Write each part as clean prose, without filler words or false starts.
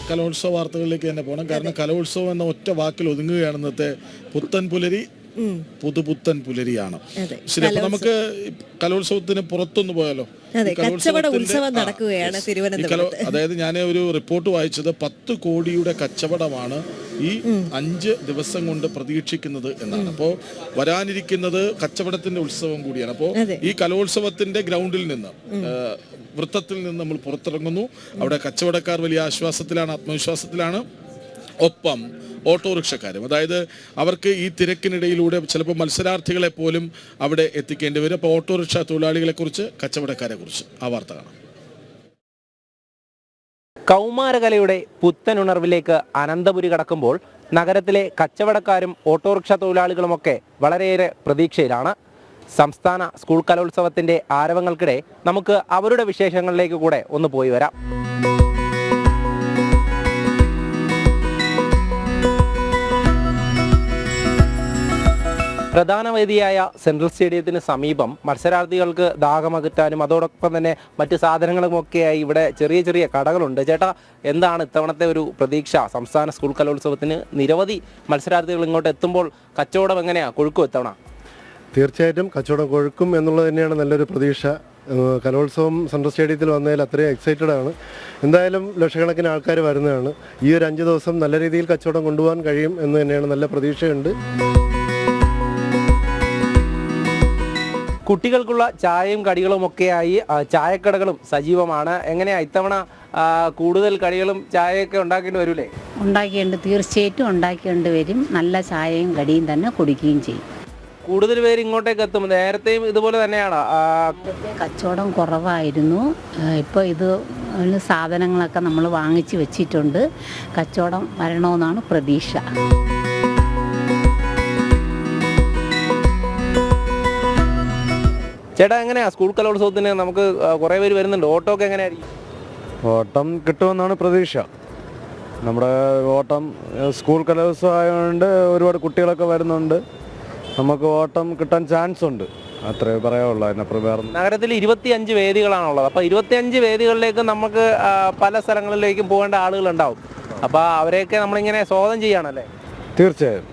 കലോത്സവ വാർത്തകളിലേക്ക് തന്നെ പോകണം. കാരണം കലോത്സവം എന്ന ഒറ്റ വാക്കിൽ ഒതുങ്ങുകയാണ് ഇന്നത്തെ പുത്തൻ പുലരി. പുതുപുത്തൻ പുലരിയാണ്. ശരി, അപ്പൊ നമുക്ക് കലോത്സവത്തിന് പുറത്തൊന്ന് പോയാലോ? അതായത് ഞാൻ ഒരു റിപ്പോർട്ട് വായിച്ചത് 10 കോടിയുടെ കച്ചവടമാണ് ഈ 5 ദിവസം കൊണ്ട് പ്രതീക്ഷിക്കുന്നത് എന്നാണ്. അപ്പോൾ വരാനിരിക്കുന്നത് കച്ചവടത്തിന്റെ ഉത്സവം കൂടിയാണ്. അപ്പോൾ ഈ കലോത്സവത്തിന്റെ ഗ്രൗണ്ടിൽ നിന്ന് വൃത്തത്തിൽ നിന്ന് നമ്മൾ പുറത്തിറങ്ങുന്നു. അവിടെ കച്ചവടക്കാർ വലിയ ആശ്വാസത്തിലാണ്, ആത്മവിശ്വാസത്തിലാണ്. ഒപ്പം ഓട്ടോറിക്ഷക്കാരും, അതായത് അവർക്ക് ഈ തിരക്കിനിടയിലൂടെ ചിലപ്പോൾ മത്സരാർത്ഥികളെ പോലും അവിടെ എത്തിക്കേണ്ടി വരും. അപ്പോൾ ഓട്ടോറിക്ഷ തൊഴിലാളികളെ കുറിച്ച്, കച്ചവടക്കാരെ കുറിച്ച് ആ വാർത്ത കാണാം. കൗമാരകലയുടെ പുത്തനുണർവിലേക്ക് അനന്തപുരി കടക്കുമ്പോൾ നഗരത്തിലെ കച്ചവടക്കാരും ഓട്ടോറിക്ഷ തൊഴിലാളികളുമൊക്കെ വളരെയേറെ പ്രതീക്ഷയിലാണ്. സംസ്ഥാന സ്കൂൾ കലോത്സവത്തിൻ്റെ ആരവങ്ങൾക്കിടെ നമുക്ക് അവരുടെ വിശേഷങ്ങളിലേക്ക് കൂടെ ഒന്ന് പോയി വരാം. പ്രധാന വേദിയായ സെൻട്രൽ സ്റ്റേഡിയത്തിന് സമീപം മത്സരാർത്ഥികൾക്ക് ദാഹമകറ്റാനും അതോടൊപ്പം തന്നെ മറ്റ് സാധനങ്ങളുമൊക്കെയായി ഇവിടെ ചെറിയ ചെറിയ കടകളുണ്ട്. ചേട്ടാ, എന്താണ് ഇത്തവണത്തെ ഒരു പ്രതീക്ഷ? സംസ്ഥാന സ്കൂൾ കലോത്സവത്തിന് നിരവധി മത്സരാർത്ഥികൾ ഇങ്ങോട്ട് എത്തുമ്പോൾ കച്ചവടം എങ്ങനെയാണ്? കൊഴുക്കും ഇത്തവണ? തീർച്ചയായിട്ടും കച്ചവടം കൊഴുക്കും എന്നുള്ളത് തന്നെയാണ് നല്ലൊരു പ്രതീക്ഷ. കലോത്സവം സെൻട്രൽ സ്റ്റേഡിയത്തിൽ വന്നതിൽ അത്രയും എക്സൈറ്റഡ് ആണ്. എന്തായാലും ലക്ഷക്കണക്കിന് ആൾക്കാർ വരുന്നതാണ്. ഈ ഒരു 5 ദിവസം നല്ല രീതിയിൽ കച്ചവടം കൊണ്ടുപോകാൻ കഴിയും എന്ന് തന്നെയാണ് നല്ല പ്രതീക്ഷയുണ്ട്. കുട്ടികൾക്കുള്ള ചായയും കടികളും ഒക്കെയായി ചായക്കടകളും സജീവമാണ്. എങ്ങനെയാ ഇത്തവണ കൂടുതൽ കടികളും ചായയൊക്കെ ഉണ്ടാക്കേണ്ടി വരൂലേ? തീർച്ചയായിട്ടും ഉണ്ടാക്കേണ്ടി വരും. നല്ല ചായയും കടിയും തന്നെ കുടിക്കുകയും ചെയ്യും. കൂടുതൽ പേര് ഇങ്ങോട്ടേക്ക് എത്തും. നേരത്തെയും ഇതുപോലെ തന്നെയാണോ? കച്ചവടം കുറവായിരുന്നു. ഇപ്പോൾ ഇത് സാധനങ്ങളൊക്കെ നമ്മൾ വാങ്ങിച്ച് വെച്ചിട്ടുണ്ട്. കച്ചവടം വരണമെന്നാണ് പ്രതീക്ഷ. ചേട്ടാ, എങ്ങനെയാ സ്കൂൾ കലോത്സവത്തിന് നമുക്ക് കുറേ പേര് വരുന്നുണ്ട്, ഓട്ടോ ഒക്കെ എങ്ങനെയായിരിക്കും? ഓട്ടം കിട്ടുമെന്നാണ് പ്രതീക്ഷ. നമ്മുടെ ഓട്ടം സ്കൂൾ കലോത്സവം ആയതുകൊണ്ട് ഒരുപാട് കുട്ടികളൊക്കെ വരുന്നുണ്ട്. നമുക്ക് ഓട്ടം കിട്ടാൻ ചാൻസ് ഉണ്ട്, അത്രേ പറയാനുള്ളൂ. അതിനപ്പുറം നഗരത്തിൽ 25 വേദികളാണുള്ളത്. അപ്പോൾ 25 വേദികളിലേക്ക് നമുക്ക് പല സ്ഥലങ്ങളിലേക്കും പോകേണ്ട ആളുകളുണ്ടാവും. അപ്പോൾ അവരെയൊക്കെ നമ്മളിങ്ങനെ സ്വാഗതം ചെയ്യുകയാണല്ലേ? തീർച്ചയായും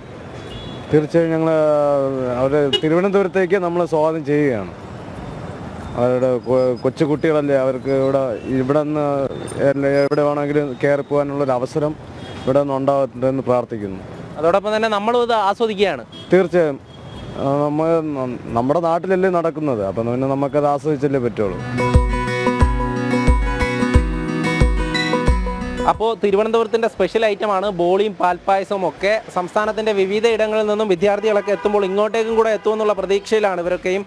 ഞങ്ങൾ അവരെ തിരുവനന്തപുരത്തേക്ക് നമ്മൾ സ്വാഗതം ചെയ്യുകയാണ്. അവരുടെ കൊച്ചു കുട്ടികളല്ലേ, അവർക്ക് ഇവിടെ നിന്ന് എവിടെ വേണമെങ്കിലും കയറി പോകാനുള്ളൊരു അവസരം ഇവിടെ നിന്ന് ഉണ്ടാകട്ടെന്ന് പ്രാർത്ഥിക്കുന്നു. അതോടൊപ്പം തന്നെ നമ്മളും ഇത് ആസ്വദിക്കുകയാണ്. തീർച്ചയായും നമ്മുടെ നാട്ടിലല്ലേ നടക്കുന്നത്, അപ്പം പിന്നെ നമുക്കത് ആസ്വദിച്ചല്ലേ പറ്റുള്ളൂ. അപ്പോൾ തിരുവനന്തപുരത്തിൻ്റെ സ്പെഷ്യൽ ഐറ്റമാണ് ബോളിയും പാൽപ്പായസവും ഒക്കെ. സംസ്ഥാനത്തിൻ്റെ വിവിധ ഇടങ്ങളിൽ നിന്നും വിദ്യാർത്ഥികളൊക്കെ എത്തുമ്പോൾ ഇങ്ങോട്ടേക്കും കൂടെ എത്തുമെന്നുള്ള പ്രതീക്ഷയിലാണ് ഇവരൊക്കെയും.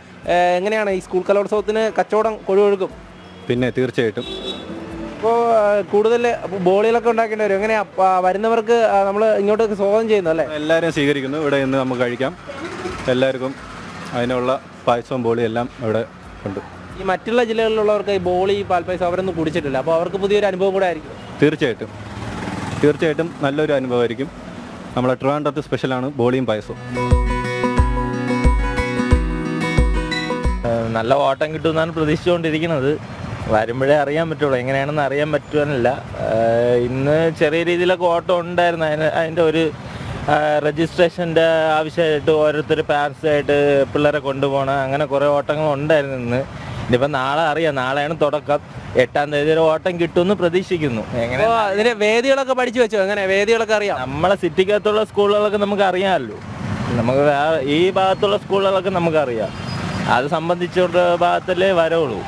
എങ്ങനെയാണ് ഈ സ്കൂൾ കലോത്സവത്തിന് കച്ചവടം കൊഴുകൊഴുക്കും? പിന്നെ തീർച്ചയായിട്ടും. ഇപ്പോൾ കൂടുതൽ ബോളികളൊക്കെ ഉണ്ടാക്കേണ്ടി വരും. എങ്ങനെയാ വരുന്നവർക്ക് നമ്മൾ ഇങ്ങോട്ടേക്ക് സ്വാഗതം ചെയ്യുന്നു അല്ലേ? എല്ലാവരെയും സ്വീകരിക്കുന്നു. ഇവിടെ നിന്ന് നമുക്ക് കഴിക്കാം. എല്ലാവർക്കും അതിനുള്ള പായസവും ബോളിയും എല്ലാം ഇവിടെ ഉണ്ട്. ഈ മറ്റുള്ള ജില്ലകളിലുള്ളവർക്ക് ഈ ബോളി പാൽപ്പായസം അവരൊന്നും കുടിച്ചിട്ടില്ല. അപ്പോൾ അവർക്ക് പുതിയൊരു അനുഭവം കൂടെ ആയിരിക്കും. തീർച്ചയായിട്ടും നല്ലൊരു അനുഭവമായിരിക്കും. നമ്മളെ ട്രിവാൻഡ്രത്ത് സ്പെഷ്യലാണ് ബോളിയും പായസവും. നല്ല ഓട്ടം കിട്ടുമെന്നാണ് പ്രതീക്ഷിച്ചുകൊണ്ടിരിക്കുന്നത്. വരുമ്പോഴേ അറിയാൻ പറ്റുള്ളൂ, എങ്ങനെയാണെന്ന് അറിയാൻ പറ്റുവാനല്ല. ഇന്ന് ചെറിയ രീതിയിലൊക്കെ ഓട്ടം ഉണ്ടായിരുന്നു. അതിൻ്റെ ഒരു രജിസ്ട്രേഷൻ്റെ ആവശ്യമായിട്ട് ഓരോരുത്തർ പാരൻസായിട്ട് പിള്ളേരെ കൊണ്ടുപോകണം, അങ്ങനെ കുറേ ഓട്ടങ്ങൾ ഉണ്ടായിരുന്നു ഇന്ന്. ഇനിയിപ്പോൾ നാളെ അറിയാം, നാളെയാണ് തുടക്കം. 8-ാം തീയതി ഒരു ഓട്ടം കിട്ടുമെന്ന് പ്രതീക്ഷിക്കുന്നു. എങ്ങനെ ഇതിന്റെ വേദികളൊക്കെ പഠിച്ചു വെച്ചോ? എങ്ങനെ വേദികളൊക്കെ അറിയാം? നമ്മളെ സിറ്റിക്കകത്തുള്ള സ്കൂളുകളൊക്കെ നമുക്ക് അറിയാമല്ലോ. നമുക്ക് ഈ ഭാഗത്തുള്ള സ്കൂളുകളൊക്കെ നമുക്കറിയാം. അത് സംബന്ധിച്ചുള്ള ഭാഗത്തല്ലേ വരുള്ളൂ.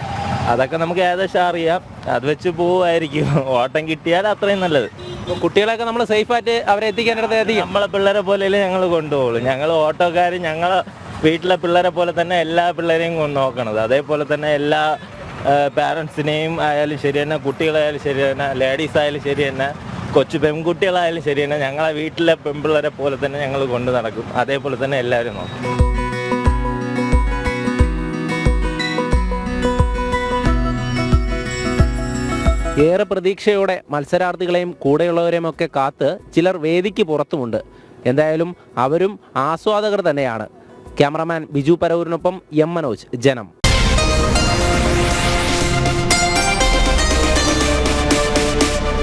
അതൊക്കെ നമുക്ക് ഏകദേശം അറിയാം. അത് വെച്ച് പോവുമായിരിക്കും. ഓട്ടം കിട്ടിയാൽ അത്രയും നല്ലത്. കുട്ടികളെയൊക്കെ നമ്മൾ സേഫായിട്ട് അവരെ എത്തിക്കേണ്ടത് നമ്മളെ പിള്ളേരെ പോലെയല്ലേ ഞങ്ങൾ കൊണ്ടുപോകുള്ളൂ. ഞങ്ങൾ ഓട്ടോക്കാർ ഞങ്ങളെ വീട്ടിലെ പിള്ളേരെ പോലെ തന്നെ എല്ലാ പിള്ളേരെയും നോക്കണത്. അതേപോലെ തന്നെ എല്ലാ പാരൻസിനെയും ആയാലും ശരി തന്നെ, കുട്ടികളായാലും ശരി തന്നെ, ലേഡീസ് ആയാലും ശരി തന്നെ, കൊച്ചു പെൺകുട്ടികളായാലും ശരി തന്നെ, ഞങ്ങളെ വീട്ടിലെ പെൺപിള്ളേരെ പോലെ തന്നെ ഞങ്ങൾ കൊണ്ടു നടക്കും. അതേപോലെ തന്നെ എല്ലാവരും നോക്കും. ഏറെ പ്രതീക്ഷയോടെ മത്സരാർത്ഥികളെയും കൂടെയുള്ളവരെയും ഒക്കെ കാത്ത് ചിലർ വേദിക്ക് പുറത്തുമുണ്ട്. എന്തായാലും അവരും ആസ്വാദകർ തന്നെയാണ്. ക്യാമറമാൻ ബിജു പരവൂരിനൊപ്പം എം മനോജ്, ജനം.